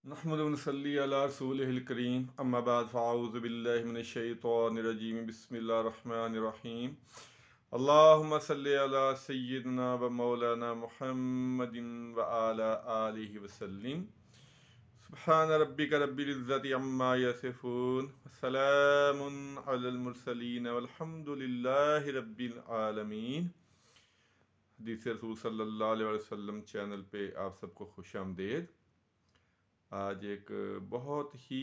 नहमदु व नसल्ली अला रसूलिहिल करीम अम्मा बाद फ़अऊज़ु बिल्लाहि मिनश शैतानिर रजीम बिस्मिल्लाहिर रहमानिर रहीम अल्लाहुम्मा सल्लि अला सय्यिदिना व मौलाना मुहम्मदिन व अला आलिहि व सल्लिम सुब्हान रब्बिका रब्बिल इज़्ज़ति अम्मा यसिफून व सलामुन अलल मुरसलीन वल्हम्दुलिल्लाहि रब्बिल आलमीन। हदीस रसूल सल्लल्लाहु अलैहि वसल्लम चैनल पे आप सबको खुशामदीद। आज एक बहुत ही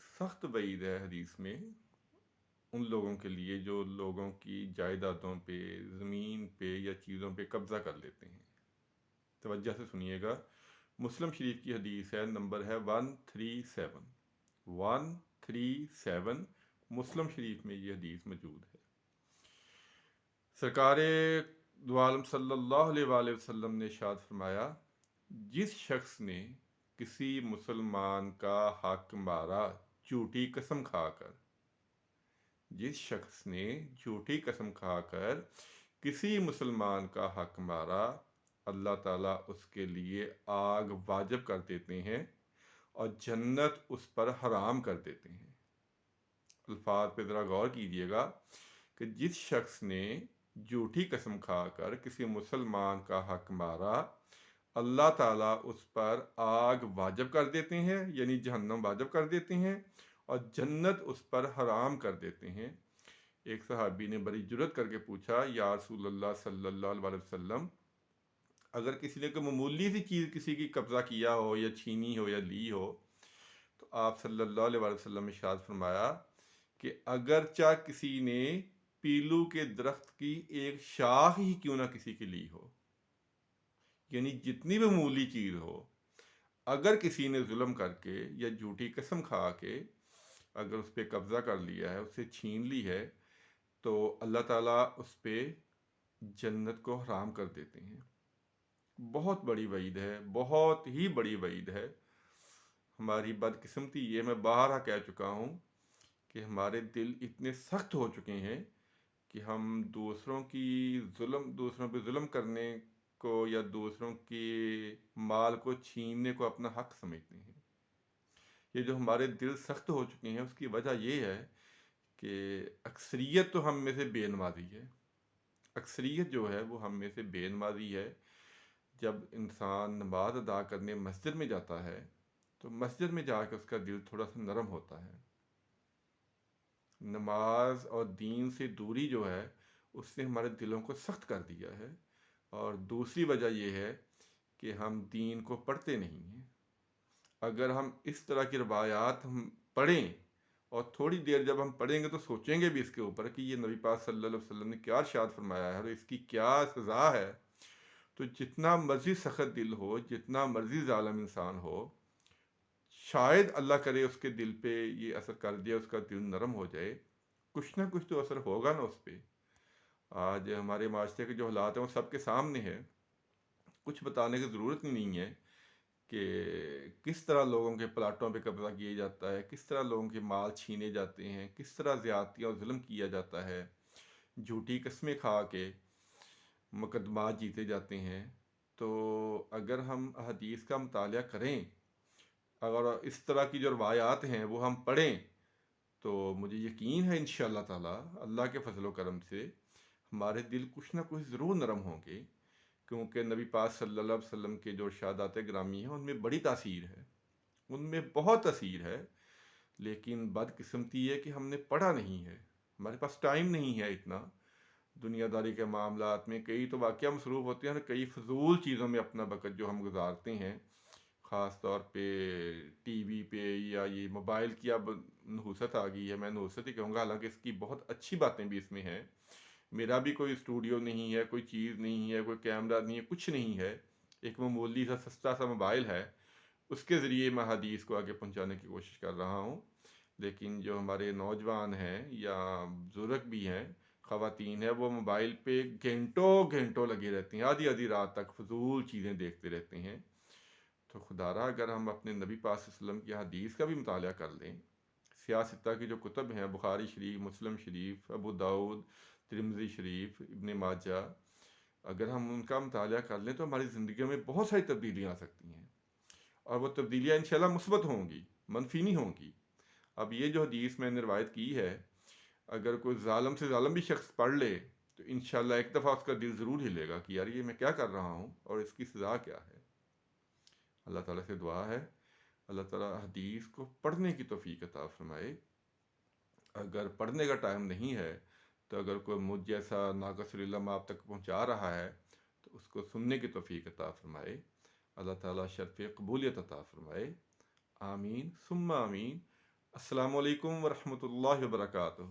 सख्त वईद है हदीस में उन लोगों के लिए जो लोगों की जायदादों पे, ज़मीन पे या चीज़ों पे कब्ज़ा कर लेते हैं। तवज्जो से सुनिएगा। मुस्लिम शरीफ की हदीस है, नंबर है 137 मुस्लिम शरीफ में ये हदीस मौजूद है। सरकार दो आलम सल्लल्लाहु अलैहि वसल्लम ने इरशाद फरमाया, जिस शख्स ने किसी मुसलमान का हक मारा झूठी कसम खाकर, जिस शख्स ने झूठी कसम खाकर किसी मुसलमान का हक मारा, अल्लाह ताला उसके लिए आग वाजिब कर देते हैं और जन्नत उस पर हराम कर देते हैं। अल्फाज पे ज़रा गौर कीजिएगा कि जिस शख्स ने झूठी कसम खाकर किसी मुसलमान का हक मारा, अल्लाह ताला उस पर आग वाजिब कर देते हैं, यानी जहन्नम वाजिब कर देते हैं और जन्नत उस पर हराम कर देते हैं। एक सहाबी ने बड़ी जुर्रत करके पूछा, या रसूलल्लाह सल्लल्लाहु अलैहि वसल्लम, अगर किसी ने कोई मामूली सी चीज़ किसी की कब्ज़ा किया हो या छीनी हो या ली हो, तो आप सल्लल्लाहु अलैहि वसल्लम ने इरशाद फरमाया कि अगरचा किसी ने पीलू के दरख्त की एक शाख ही क्यों ना किसी की ली हो, यानी जितनी भी मामूली चीज़ हो, अगर किसी ने जुल्म करके या झूठी कसम खा के अगर उस पर कब्ज़ा कर लिया है, उससे छीन ली है, तो अल्लाह ताला उस पर जन्नत को हराम कर देते हैं। बहुत बड़ी वईद है, बहुत ही बड़ी वईद है। हमारी बदकिस्मती ये, मैं बारहा कह चुका हूँ कि हमारे दिल इतने सख्त हो चुके हैं कि हम दूसरों पे जुल्म करने को या दूसरों के माल को छीनने को अपना हक समझते हैं। ये जो हमारे दिल सख्त हो चुके हैं, उसकी वजह ये है कि अक्सरियत तो हम में से बेनमाजी है। अक्सरियत जो है वो हम में से बेनमाजी है। जब इंसान नमाज अदा करने मस्जिद में जाता है, तो मस्जिद में जाकर उसका दिल थोड़ा सा नरम होता है। नमाज और दीन से दूरी जो है, उसने हमारे दिलों को सख्त कर दिया है। और दूसरी वजह यह है कि हम दीन को पढ़ते नहीं हैं। अगर हम इस तरह की रवायात हम पढ़ें और थोड़ी देर जब हम पढ़ेंगे तो सोचेंगे भी इसके ऊपर कि ये नबी पाक सल्लल्लाहु अलैहि वसल्लम ने क्या इरशाद फरमाया है और इसकी क्या सज़ा है, तो जितना मर्जी सख्त दिल हो, जितना मर्जी जालिम इंसान हो, शायद अल्लाह करे उसके दिल पे ये असर कर दिया, उसका दिल नरम हो जाए, कुछ ना कुछ तो असर होगा ना उस पर। आज हमारे माशरे के जो हालात हैं वो सबके सामने है। कुछ बताने की ज़रूरत ही नहीं है कि किस तरह लोगों के प्लाटों पे कब्ज़ा किया जाता है, किस तरह लोगों के माल छीने जाते हैं, किस तरह ज़्यादतियाँ और जुल्म किया जाता है, झूठी कस्में खा के मुकदमात जीते जाते हैं। तो अगर हम हदीस का मुतालिया करें, अगर इस तरह की जो रवायात हैं वो हम पढ़ें, तो मुझे यकीन है इंशाअल्लाह ताला अल्लाह के फजल करम से हमारे दिल कुछ ना कुछ ज़रूर नरम होंगे। क्योंकि नबी पाक सल्लल्लाहु अलैहि वसल्लम के जो इरशादात ग्रामी हैं उनमें बड़ी तासीर है, उनमें बहुत तासीर है। लेकिन बदकिस्मती है कि हमने पढ़ा नहीं है, हमारे पास टाइम नहीं है इतना। दुनियादारी के मामलात में कई तो वाक़या मसरूफ़ होते हैं, कई फजूल चीज़ों में अपना वक़्त जो हम गुजारते हैं, ख़ास तौर पे टीवी पे या ये मोबाइल की अब नहूसत आ गई है। मैं नहूसत ही कहूँगा, हालांकि इसकी बहुत अच्छी बातें भी इसमें हैं। मेरा भी कोई स्टूडियो नहीं है, कोई चीज़ नहीं है, कोई कैमरा नहीं है, कुछ नहीं है। एक मामूली सा सस्ता सा मोबाइल है, उसके ज़रिए मैं हदीस को आगे पहुँचाने की कोशिश कर रहा हूँ। लेकिन जो हमारे नौजवान हैं या बुज़ुर्ग भी हैं, ख़वातीन हैं, वो मोबाइल पे घंटों घंटों लगे रहती हैं, आधी आधी रात तक फजूल चीज़ें देखते रहते हैं। तो खुदारा अगर हम अपने नबी पाक सल्लल्लाहु अलैहि वसल्लम की हदीस का भी मुतालिया कर लें, सियासता की जो कुतब हैं, बुखारी शरीफ, मुस्लिम शरीफ, अबू दाऊद, तिरमिज़ी शरीफ, इब्न माजा, अगर हम उनका मुतालिया कर लें तो हमारी ज़िंदगी में बहुत सारी तब्दीलियाँ आ सकती हैं। اور وہ تبدیلیاں انشاءاللہ مثبت ہوں گی، منفی نہیں ہوں گی۔ اب یہ جو حدیث میں نے روایت کی ہے، اگر کوئی ظالم سے ظالم بھی شخص پڑھ لے تو انشاءاللہ ایک دفعہ اس کا دل ضرور ہلے گا کہ یار یہ میں کیا کر رہا ہوں اور اس کی سزا کیا ہے۔ اللہ تعالیٰ سے دعا ہے اللہ تعالیٰ حدیث کو پڑھنے کی توفیق عطا فرمائے۔ اگر پڑھنے کا ٹائم نہیں ہے تو اگر کوئی مجھ جیسا ناقص العلم آپ تک پہنچا رہا ہے تو اس کو سننے کی توفیق عطا فرمائے۔ اللہ تعالیٰ شرف قبولیت عطا فرمائے۔ آمین ثم آمین۔ السلام علیکم ورحمۃ اللہ وبرکاتہ۔